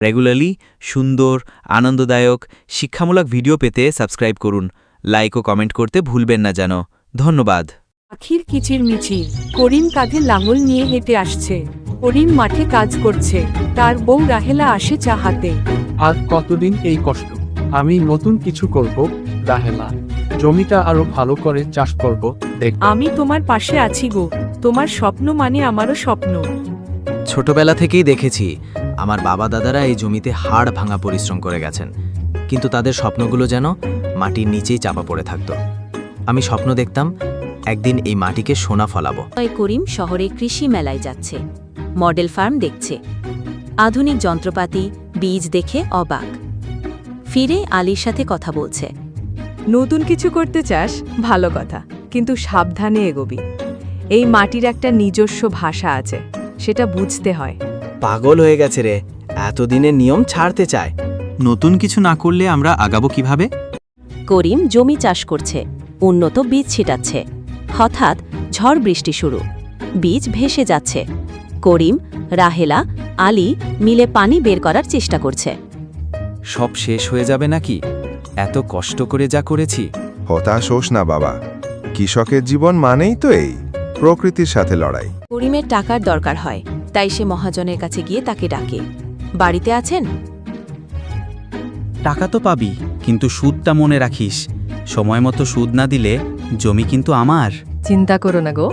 Regularly সুন্দর, আনন্দদায়ক, শিক্ষামূলক ভিডিও পেতে সাবস্ক্রাইব করুন। লাইক ও কমেন্ট করতে ভুলবেন না যেন। ধন্যবাদ। পাখির কিচিরমিচির। করিম কাঁধে লাঙল নিয়ে হেঁটে আসছে। করিম মাঠে কাজ করছে, তার বউ রাহেলা আসে চা হাতে। আর কতদিন এই কষ্ট? আমি নতুন কিছু করব রাহেলা, জমিটা আরো ভালো করে চাষ করব। দেখ, আমি তোমার পাশে আছি গো। তোমার স্বপ্ন মানে আমারও স্বপ্ন। ছোটবেলা থেকেই দেখেছি আমার বাবা দাদারা এই জমিতে হাড় ভাঙা পরিশ্রম করে গেছেন, কিন্তু তাদের স্বপ্নগুলো যেন মাটির নিচেই চাপা পড়ে থাকত। আমি স্বপ্ন দেখতাম একদিন এই মাটিকে সোনা ফলাবো। করিম শহরে কৃষি মেলায় যাচ্ছে, মডেল ফার্ম দেখছে, আধুনিক যন্ত্রপাতি, বীজ দেখে অবাক। ফিরে আলীর সাথে কথা বলছে। নতুন কিছু করতে চাস, ভালো কথা, কিন্তু সাবধানে এগোবি। এই মাটির একটা নিজস্ব ভাষা আছে, সেটা বুঝতে হয়। পাগল হয়ে গেছে রে, এতদিনের নিয়ম ছাড়তে চায়। নতুন কিছু না করলে আমরা আগাবো কিভাবে? করিম জমি চাষ করছে, উন্নত বীজ ছিটাচ্ছে। হঠাৎ ঝড় বৃষ্টি শুরু, বীজ ভেসে যাচ্ছে। করিম, রাহেলা, আলী মিলে পানি বের করার চেষ্টা করছে। সব শেষ হয়ে যাবে নাকি? এত কষ্ট করে যা করেছি। হতাশ হোস না বাবা, কৃষকের জীবন মানেই তো এই প্রকৃতির সাথে লড়াই। করিমের টাকার দরকার হয়, তাই সে মহাজনের কাছে গিয়ে তাকে ডাকে। বাড়িতে আছেন? টাকা তো পাবি, কিন্তু সুদটা মনে রাখিস। সময় মতো সুদ না দিলে জমি কিন্তু আমার। চিন্তা করো না গো,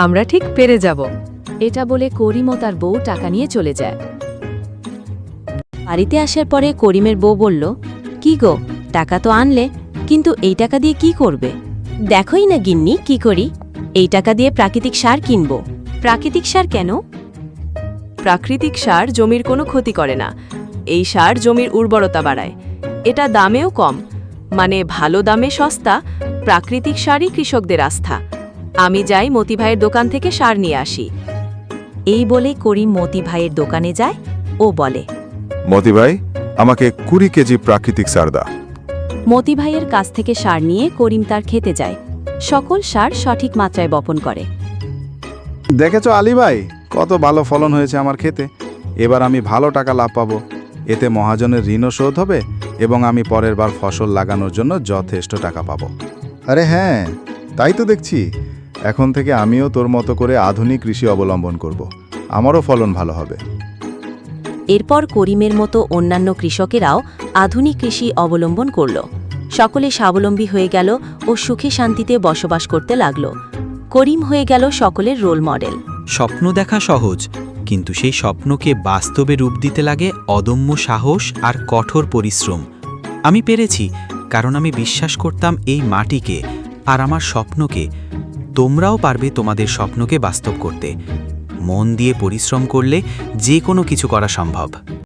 আমরা ঠিক পেরে যাব। এটা বলে করিম ও তার বউ টাকা নিয়ে চলে যায়। বাড়িতে আসার পরে করিমের বউ বলল, কি গো, টাকা তো আনলে, কিন্তু এই টাকা দিয়ে কি করবে? দেখোই না গিন্নি কি করি, এই টাকা দিয়ে প্রাকৃতিক সার কিনব। প্রাকৃতিক সার কেন? প্রাকৃতিক সার জমির কোনো ক্ষতি করে না। এই সার জমির উর্বরতা বাড়ায়। এটা দামেও কম, মানে ভালো দামে সস্তা। প্রাকৃতিক সারই কৃষকদের আস্থা। আমি যাই মতি ভাইয়ের দোকান থেকে সার নিয়ে আসি। এই বলে করিম মতি ভাইয়ের দোকানে যায় ও বলে, মতি ভাই, আমাকে 20 কেজি প্রাকৃতিক সার দা। মতি ভাইয়ের কাছ থেকে সার নিয়ে করিম তার খেতে যায়। সকল সার সঠিক মাত্রায় বপন করে। দেখেছো আলী ভাই, কত ভালো ফলন হয়েছে আমার ক্ষেতে। এবার আমি ভালো টাকা লাভ পাবো। এতে মহাজনের ঋণও শোধ হবে এবং আমি পরের বার ফসল লাগানোর জন্য যথেষ্ট টাকা পাবো। আরে হ্যাঁ, তাই তো দেখছি। এখন থেকে আমিও তোর মতো করে আধুনিক কৃষি অবলম্বন করব। আমারও ফলন ভালো হবে। এরপর করিমের মতো অন্যান্য কৃষকেরাও আধুনিক কৃষি অবলম্বন করল। সকলে স্বাবলম্বী হয়ে গেল ও সুখে শান্তিতে বসবাস করতে লাগল। করিম হয়ে গেল সকলের রোল মডেল। স্বপ্ন দেখা সহজ, কিন্তু সেই স্বপ্নকে বাস্তবে রূপ দিতে লাগে অদম্য সাহস আর কঠোর পরিশ্রম। আমি পেরেছি, কারণ আমি বিশ্বাস করতাম এই মাটিকে আর আমার স্বপ্নকে। তোমরাও পারবে তোমাদের স্বপ্নকে বাস্তব করতে। মন দিয়ে পরিশ্রম করলে যে কোনো কিছু করা সম্ভব।